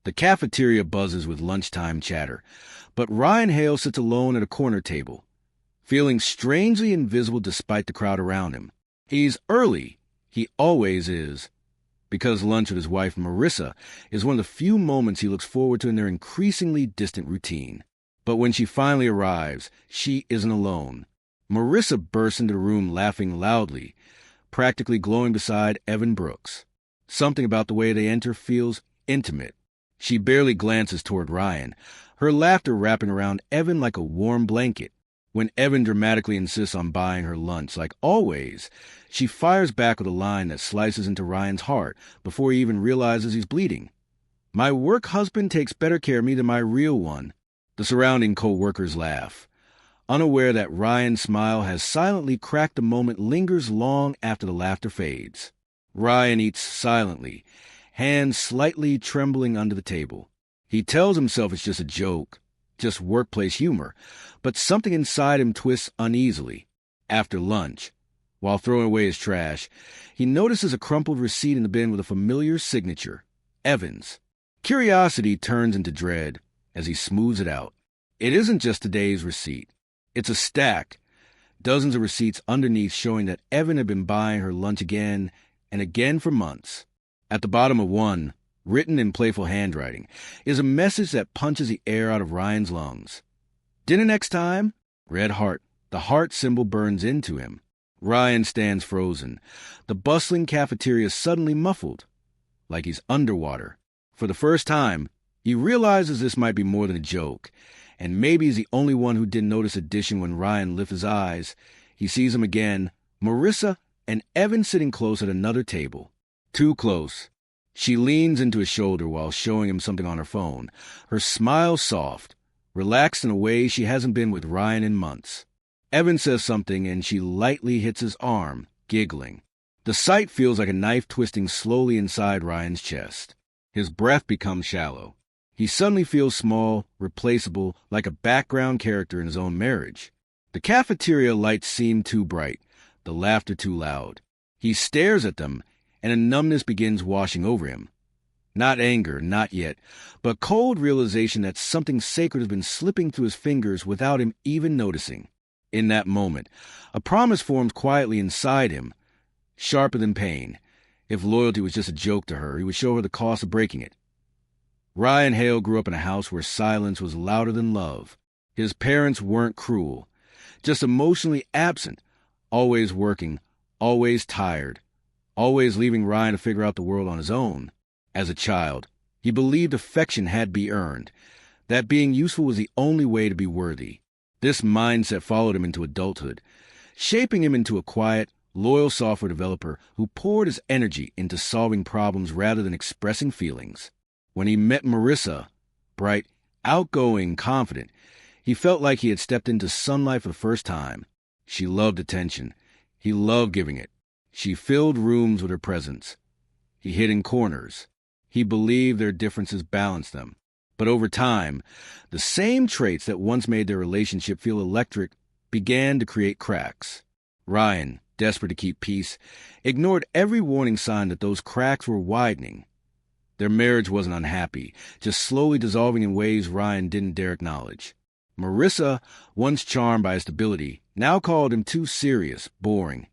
The cafeteria buzzes with lunchtime chatter, but Ryan Hale sits alone at a corner table, feeling strangely invisible despite the crowd around him. He's early. He always is. Because lunch with his wife, Marissa, is one of the few moments he looks forward to in their increasingly distant routine. But when she finally arrives, she isn't alone. Marissa bursts into the room laughing loudly, practically glowing beside Evan Brooks. Something about the way they enter feels intimate. She barely glances toward Ryan, her laughter wrapping around Evan like a warm blanket. When Evan dramatically insists on buying her lunch, like always, she fires back with a line that slices into Ryan's heart before he even realizes he's bleeding. "My work husband takes better care of me than my real one." The surrounding co-workers laugh, unaware that Ryan's smile has silently cracked the moment lingers long after the laughter fades. Ryan eats silently, hands slightly trembling under the table. He tells himself it's just a joke, just workplace humor, but something inside him twists uneasily. After lunch, while throwing away his trash, he notices a crumpled receipt in the bin with a familiar signature, Evans. Curiosity turns into dread as he smooths it out. It isn't just today's receipt. It's a stack, dozens of receipts underneath showing that Evan had been buying her lunch again and again for months. At the bottom of one, written in playful handwriting, is a message that punches the air out of Ryan's lungs. "Dinner next time?" Red heart. The heart symbol burns into him. Ryan stands frozen. The bustling cafeteria is suddenly muffled, like he's underwater. For the first time, he realizes this might be more than a joke, and maybe he's the only one who didn't notice addition when Ryan lifts his eyes. He sees him again, Marissa and Evan sitting close at another table. Too close. She leans into his shoulder while showing him something on her phone, her smile soft, relaxed in a way she hasn't been with Ryan in months. Evan says something and she lightly hits his arm, giggling. The sight feels like a knife twisting slowly inside Ryan's chest. His breath becomes shallow. He suddenly feels small, replaceable, like a background character in his own marriage. The cafeteria lights seem too bright, the laughter too loud. He stares at them, and a numbness begins washing over him. Not anger, not yet, but cold realization that something sacred has been slipping through his fingers without him even noticing. In that moment, a promise forms quietly inside him, sharper than pain. If loyalty was just a joke to her, he would show her the cost of breaking it. Ryan Hale grew up in a house where silence was louder than love. His parents weren't cruel, just emotionally absent, always working, always tired, always leaving Ryan to figure out the world on his own. As a child, he believed affection had to be earned, that being useful was the only way to be worthy. This mindset followed him into adulthood, shaping him into a quiet, loyal software developer who poured his energy into solving problems rather than expressing feelings. When he met Marissa, bright, outgoing, confident, he felt like he had stepped into sunlight for the first time. She loved attention. He loved giving it. She filled rooms with her presence. He hid in corners. He believed their differences balanced them. But over time, the same traits that once made their relationship feel electric began to create cracks. Ryan, desperate to keep peace, ignored every warning sign that those cracks were widening. Their marriage wasn't unhappy, just slowly dissolving in ways Ryan didn't dare acknowledge. Marissa, once charmed by his stability, now called him too serious, boring,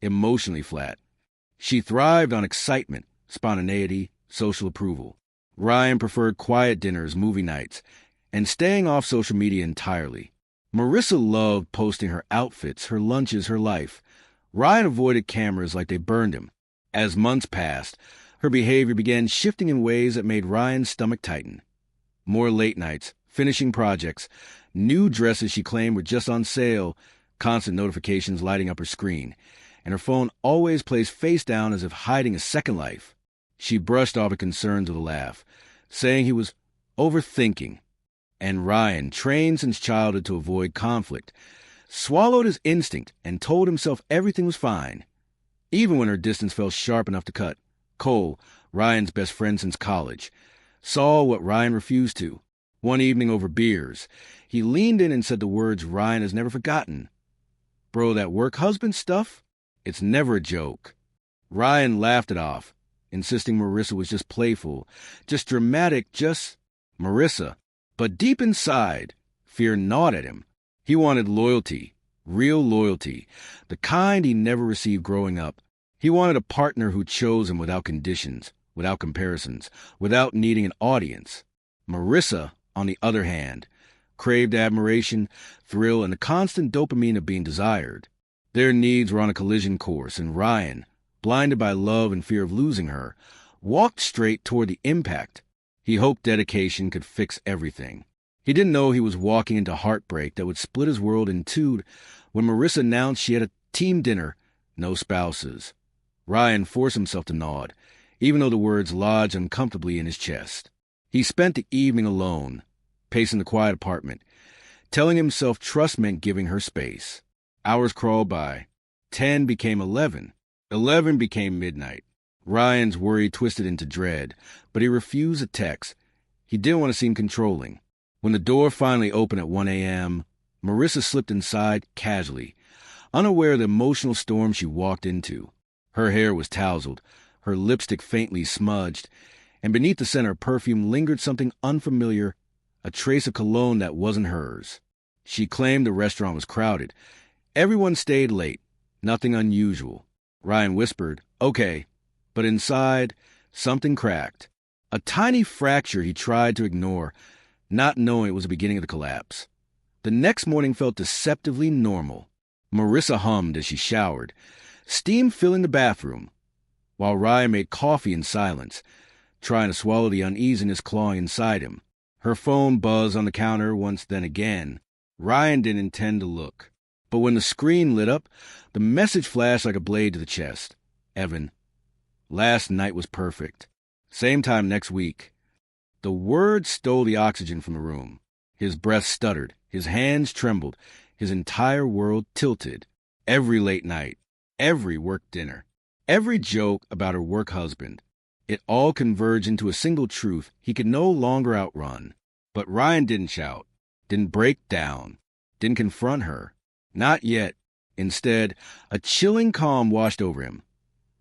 emotionally flat. She thrived on excitement, spontaneity, social approval. Ryan preferred quiet dinners, movie nights, and staying off social media entirely. Marissa loved posting her outfits, her lunches, her life. Ryan avoided cameras like they burned him. As months passed, her behavior began shifting in ways that made Ryan's stomach tighten. More late nights, finishing projects, new dresses she claimed were just on sale, constant notifications lighting up her screen, and her phone always placed face down as if hiding a second life. She brushed off her concerns with a laugh, saying he was overthinking. And Ryan, trained since childhood to avoid conflict, swallowed his instinct and told himself everything was fine. Even when her distance felt sharp enough to cut, Cole, Ryan's best friend since college, saw what Ryan refused to. One evening over beers, he leaned in and said the words Ryan has never forgotten. "Bro, that work husband stuff? It's never a joke." Ryan laughed it off, insisting Marissa was just playful, just dramatic, just Marissa. But deep inside, fear gnawed at him. He wanted loyalty, real loyalty, the kind he never received growing up. He wanted a partner who chose him without conditions, without comparisons, without needing an audience. Marissa, on the other hand, craved admiration, thrill, and the constant dopamine of being desired. Their needs were on a collision course, and Ryan, blinded by love and fear of losing her, walked straight toward the impact. He hoped dedication could fix everything. He didn't know he was walking into heartbreak that would split his world in two when Marissa announced she had a team dinner, no spouses. Ryan forced himself to nod, even though the words lodged uncomfortably in his chest. He spent the evening alone, pacing the quiet apartment, telling himself trust meant giving her space. Hours crawled by. 10 became 11. 11 became midnight. Ryan's worry twisted into dread, but he refused a text. He didn't want to seem controlling. When the door finally opened at 1 a.m., Marissa slipped inside casually, unaware of the emotional storm she walked into. Her hair was tousled, her lipstick faintly smudged, and beneath the scent of perfume lingered something unfamiliar, a trace of cologne that wasn't hers. She claimed the restaurant was crowded. Everyone stayed late, nothing unusual. Ryan whispered, "Okay," but inside, something cracked. A tiny fracture he tried to ignore, not knowing it was the beginning of the collapse. The next morning felt deceptively normal. Marissa hummed as she showered, steam filling the bathroom, while Ryan made coffee in silence, trying to swallow the uneasiness clawing inside him. Her phone buzzed on the counter once, then again. Ryan didn't intend to look. But when the screen lit up, the message flashed like a blade to the chest. Evan, last night was perfect. Same time next week. The words stole the oxygen from the room. His breath stuttered. His hands trembled. His entire world tilted. Every late night. Every work dinner. Every joke about her work husband. It all converged into a single truth he could no longer outrun. But Ryan didn't shout. Didn't break down. Didn't confront her. Not yet. Instead, a chilling calm washed over him.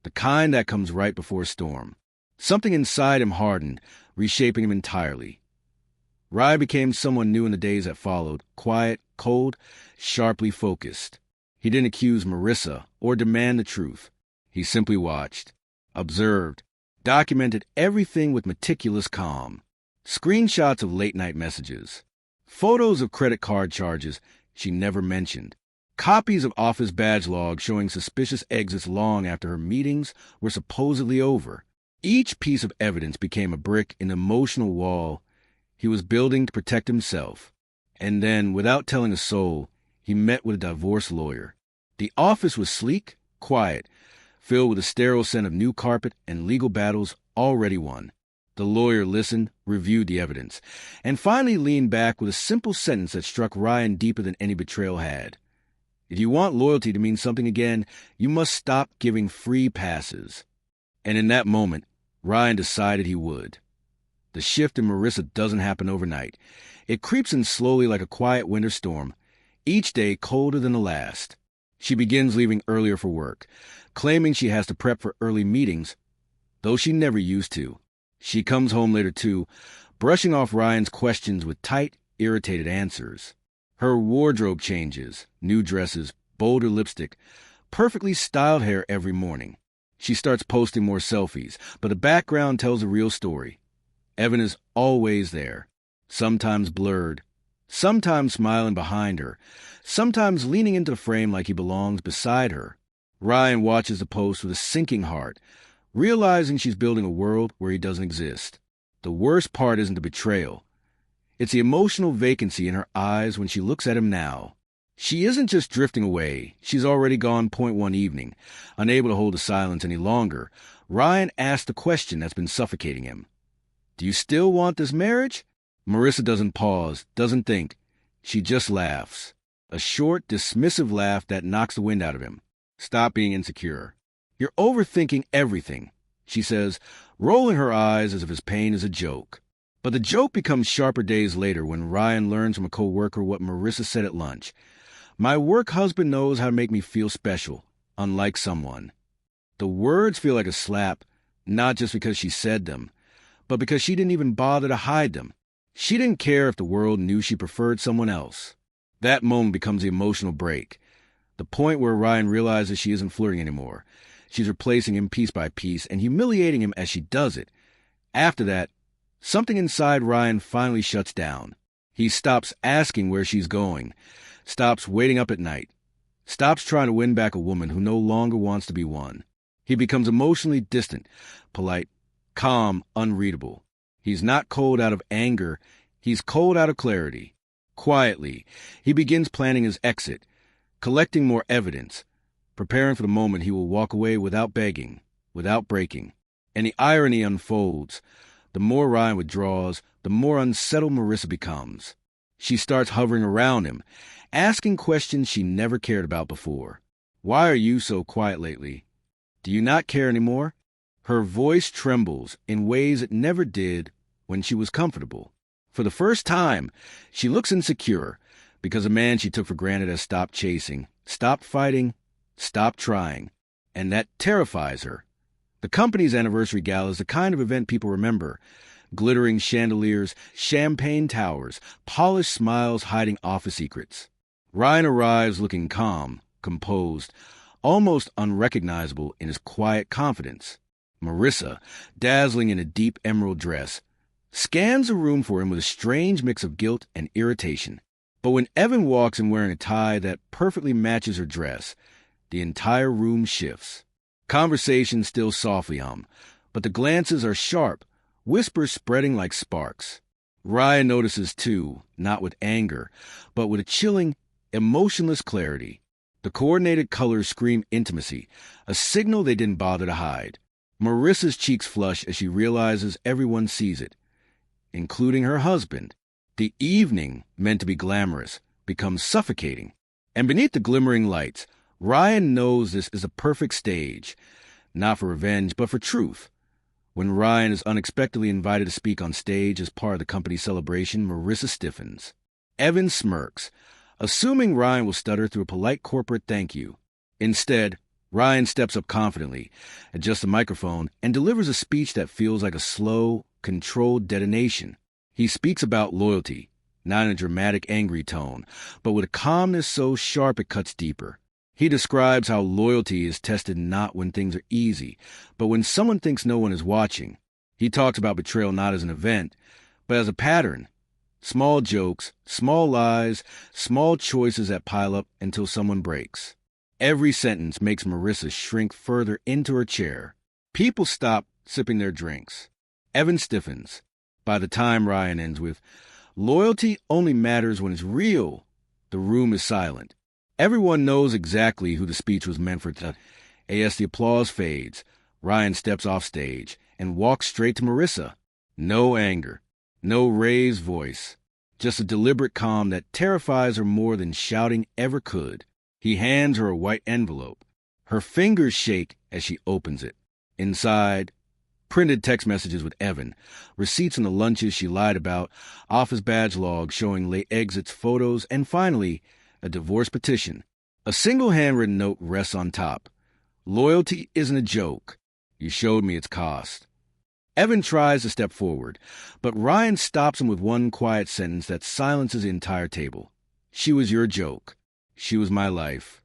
The kind that comes right before a storm. Something inside him hardened, reshaping him entirely. Ryan became someone new in the days that followed, quiet, cold, sharply focused. He didn't accuse Marissa or demand the truth. He simply watched, observed, documented everything with meticulous calm. Screenshots of late-night messages. Photos of credit card charges she never mentioned. Copies of office badge logs showing suspicious exits long after her meetings were supposedly over. Each piece of evidence became a brick in the emotional wall he was building to protect himself. And then, without telling a soul, he met with a divorce lawyer. The office was sleek, quiet, filled with a sterile scent of new carpet and legal battles already won. The lawyer listened, reviewed the evidence, and finally leaned back with a simple sentence that struck Ryan deeper than any betrayal had. If you want loyalty to mean something again, you must stop giving free passes. And in that moment, Ryan decided he would. The shift in Marissa doesn't happen overnight. It creeps in slowly like a quiet winter storm, each day colder than the last. She begins leaving earlier for work, claiming she has to prep for early meetings, though she never used to. She comes home later too, brushing off Ryan's questions with tight, irritated answers. Her wardrobe changes, new dresses, bolder lipstick, perfectly styled hair every morning. She starts posting more selfies, but the background tells a real story. Evan is always there, sometimes blurred, sometimes smiling behind her, sometimes leaning into the frame like he belongs beside her. Ryan watches the post with a sinking heart, realizing she's building a world where he doesn't exist. The worst part isn't the betrayal. It's the emotional vacancy in her eyes when she looks at him now. She isn't just drifting away. She's already gone point one evening. Unable to hold the silence any longer, Ryan asks the question that's been suffocating him. Do you still want this marriage? Marissa doesn't pause, doesn't think. She just laughs. A short, dismissive laugh that knocks the wind out of him. Stop being insecure. You're overthinking everything, she says, rolling her eyes as if his pain is a joke. But the joke becomes sharper days later when Ryan learns from a co-worker what Marissa said at lunch. My work husband knows how to make me feel special, unlike someone. The words feel like a slap, Not just because she said them, but because she didn't even bother to hide them. She didn't care if the world knew she preferred someone else. That moment becomes the emotional break, the point where Ryan realizes she isn't flirting anymore. She's replacing him piece by piece and humiliating him as she does it. After that, something inside Ryan finally shuts down. He stops asking where she's going, stops waiting up at night, stops trying to win back a woman who no longer wants to be won. He becomes emotionally distant, polite, calm, unreadable. He's not cold out of anger, he's cold out of clarity. Quietly, he begins planning his exit, collecting more evidence, preparing for the moment he will walk away without begging, without breaking. And the irony unfolds. The more Ryan withdraws, the more unsettled Marissa becomes. She starts hovering around him, asking questions she never cared about before. Why are you so quiet lately? Do you not care anymore? Her voice trembles in ways it never did when she was comfortable. For the first time, she looks insecure because a man she took for granted has stopped chasing, stopped fighting, stopped trying, and that terrifies her. The company's anniversary gala is the kind of event people remember. Glittering chandeliers, champagne towers, polished smiles hiding office secrets. Ryan arrives looking calm, composed, almost unrecognizable in his quiet confidence. Marissa, dazzling in a deep emerald dress, scans the room for him with a strange mix of guilt and irritation. But when Evan walks in wearing a tie that perfectly matches her dress, the entire room shifts. Conversations still softly hum, but the glances are sharp, whispers spreading like sparks. Ryan notices too, not with anger, but with a chilling, emotionless clarity. The coordinated colors scream intimacy, a signal they didn't bother to hide. Marissa's cheeks flush as she realizes everyone sees it, including her husband. The evening, meant to be glamorous, becomes suffocating. And beneath the glimmering lights, Ryan knows this is a perfect stage, not for revenge, but for truth. When Ryan is unexpectedly invited to speak on stage as part of the company's celebration, Marissa stiffens. Evan smirks, assuming Ryan will stutter through a polite corporate thank you. Instead, Ryan steps up confidently, adjusts the microphone, and delivers a speech that feels like a slow, controlled detonation. He speaks about loyalty, not in a dramatic, angry tone, but with a calmness so sharp it cuts deeper. He describes how loyalty is tested not when things are easy, but when someone thinks no one is watching. He talks about betrayal not as an event, but as a pattern. Small jokes, small lies, small choices that pile up until someone breaks. Every sentence makes Marissa shrink further into her chair. People stop sipping their drinks. Evan stiffens. By the time Ryan ends with, "Loyalty only matters when it's real," the room is silent. Everyone knows exactly who the speech was meant for. As the applause fades, Ryan steps off stage and walks straight to Marissa. No anger, no raised voice, just a deliberate calm that terrifies her more than shouting ever could. He hands her a white envelope. Her fingers shake as she opens it. Inside, printed text messages with Evan, receipts on the lunches she lied about, office badge logs showing late exits, photos, and finally, a divorce petition. A single handwritten note rests on top. "Loyalty isn't a joke. You showed me its cost." Evan tries to step forward, but Ryan stops him with one quiet sentence that silences the entire table. "She was your joke. She was my life."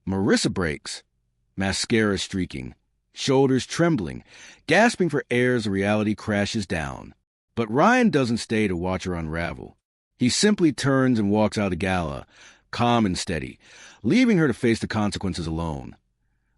Marissa breaks, mascara streaking, shoulders trembling, gasping for air as reality crashes down. But Ryan doesn't stay to watch her unravel. He simply turns and walks out of the gala, calm and steady, leaving her to face the consequences alone.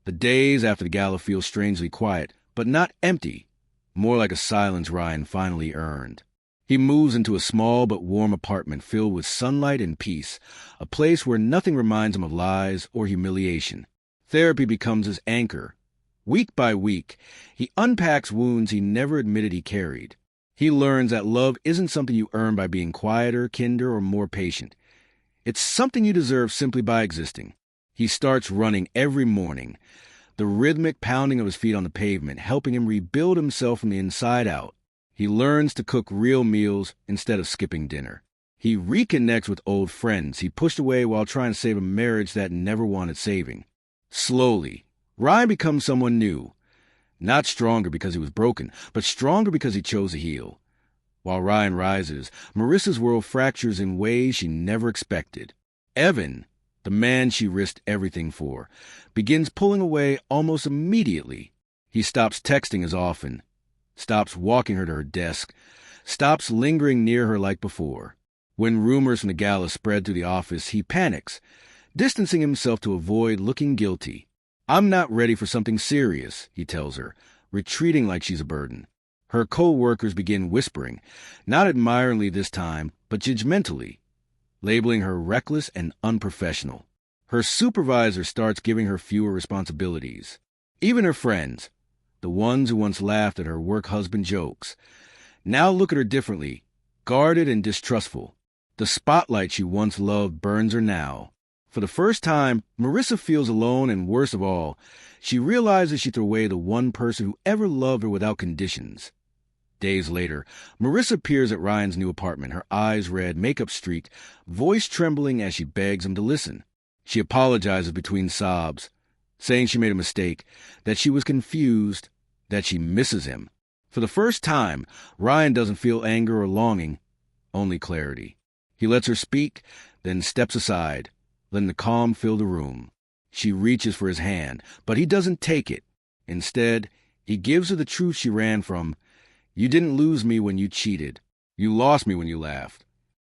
The days after the gala feel strangely quiet, but not empty, more like a silence Ryan finally earned. He moves into a small but warm apartment filled with sunlight and peace, a place where nothing reminds him of lies or humiliation. Therapy becomes his anchor. Week by week, he unpacks wounds he never admitted he carried. He learns that love isn't something you earn by being quieter, kinder, or more patient. It's something you deserve simply by existing. He starts running every morning, the rhythmic pounding of his feet on the pavement helping him rebuild himself from the inside out. He learns to cook real meals instead of skipping dinner. He reconnects with old friends he pushed away while trying to save a marriage that never wanted saving. Slowly, Ryan becomes someone new. Not stronger because he was broken, but stronger because he chose to heal. While Ryan rises, Marissa's world fractures in ways she never expected. Evan, the man she risked everything for, begins pulling away almost immediately. He stops texting as often, stops walking her to her desk, stops lingering near her like before. When rumors from the gala spread through the office, he panics, distancing himself to avoid looking guilty. "I'm not ready for something serious," he tells her, retreating like she's a burden. Her co-workers begin whispering, not admiringly this time, but judgmentally, labeling her reckless and unprofessional. Her supervisor starts giving her fewer responsibilities. Even her friends, the ones who once laughed at her work husband jokes, now look at her differently, guarded and distrustful. The spotlight she once loved burns her now. For the first time, Marissa feels alone, and worst of all, she realizes she threw away the one person who ever loved her without conditions. Days later, Marissa appears at Ryan's new apartment, her eyes red, makeup streaked, voice trembling as she begs him to listen. She apologizes between sobs, saying she made a mistake, that she was confused, that she misses him. For the first time, Ryan doesn't feel anger or longing, only clarity. He lets her speak, then steps aside, letting the calm fill the room. She reaches for his hand, but he doesn't take it. Instead, he gives her the truth she ran from. "You didn't lose me when you cheated. You lost me when you laughed."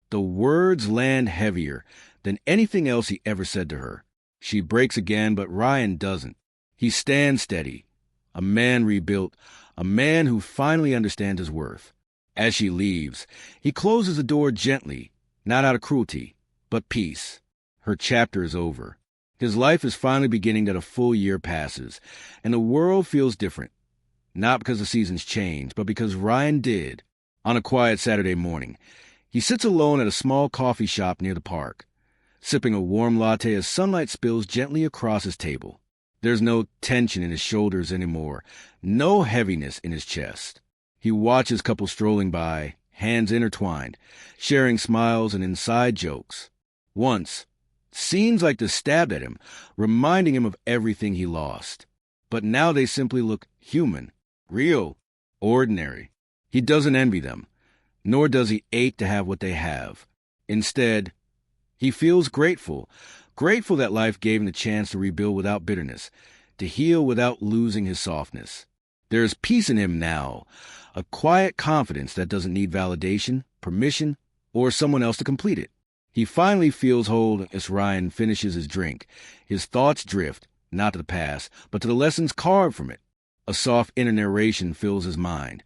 The words land heavier than anything else he ever said to her. She breaks again, but Ryan doesn't. He stands steady, a man rebuilt, a man who finally understands his worth. As she leaves, he closes the door gently, not out of cruelty, but peace. Her chapter is over. His life is finally beginning that a full year passes, and the world feels different. Not because the seasons changed, but because Ryan did. On a quiet Saturday morning, he sits alone at a small coffee shop near the park, sipping a warm latte as sunlight spills gently across his table. There's no tension in his shoulders anymore, no heaviness in his chest. He watches couples strolling by, hands intertwined, sharing smiles and inside jokes. Once, scenes like this stabbed at him, reminding him of everything he lost. But now they simply look human, real, ordinary. He doesn't envy them, nor does he ache to have what they have. Instead, he feels grateful that life gave him the chance to rebuild without bitterness, to heal without losing his softness. There is peace in him now, a quiet confidence that doesn't need validation, permission, or someone else to complete it. He finally feels whole as Ryan finishes his drink. His thoughts drift, not to the past, but to the lessons carved from it. A soft inner narration fills his mind.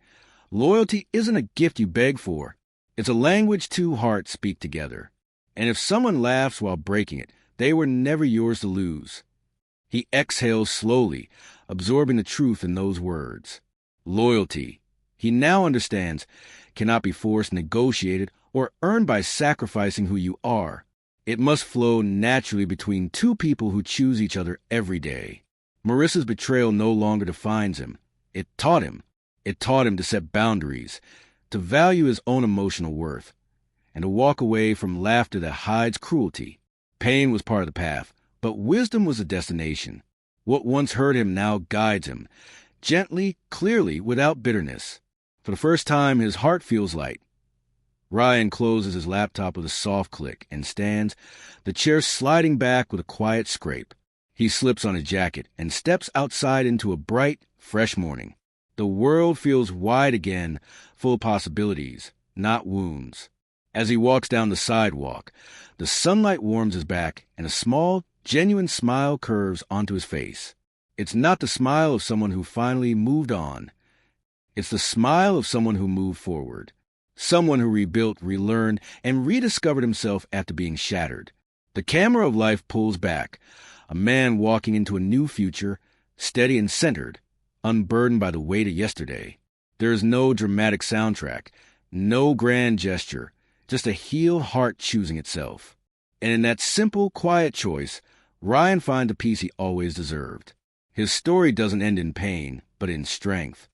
Loyalty isn't a gift you beg for. It's a language two hearts speak together. And if someone laughs while breaking it, they were never yours to lose. He exhales slowly, absorbing the truth in those words. Loyalty, he now understands, cannot be forced, negotiated, or earned by sacrificing who you are. It must flow naturally between two people who choose each other every day. Marissa's betrayal no longer defines him. It taught him. It taught him to set boundaries, to value his own emotional worth, and to walk away from laughter that hides cruelty. Pain was part of the path, but wisdom was the destination. What once hurt him now guides him, gently, clearly, without bitterness. For the first time, his heart feels light. Ryan closes his laptop with a soft click and stands, the chair sliding back with a quiet scrape. He slips on his jacket and steps outside into a bright, fresh morning. The world feels wide again, full of possibilities, not wounds. As he walks down the sidewalk, the sunlight warms his back and a small, genuine smile curves onto his face. It's not the smile of someone who finally moved on. It's the smile of someone who moved forward. Someone who rebuilt, relearned, and rediscovered himself after being shattered. The camera of life pulls back, a man walking into a new future, steady and centered, unburdened by the weight of yesterday. There is no dramatic soundtrack, no grand gesture, just a healed heart choosing itself. And in that simple, quiet choice, Ryan finds the peace he always deserved. His story doesn't end in pain, but in strength.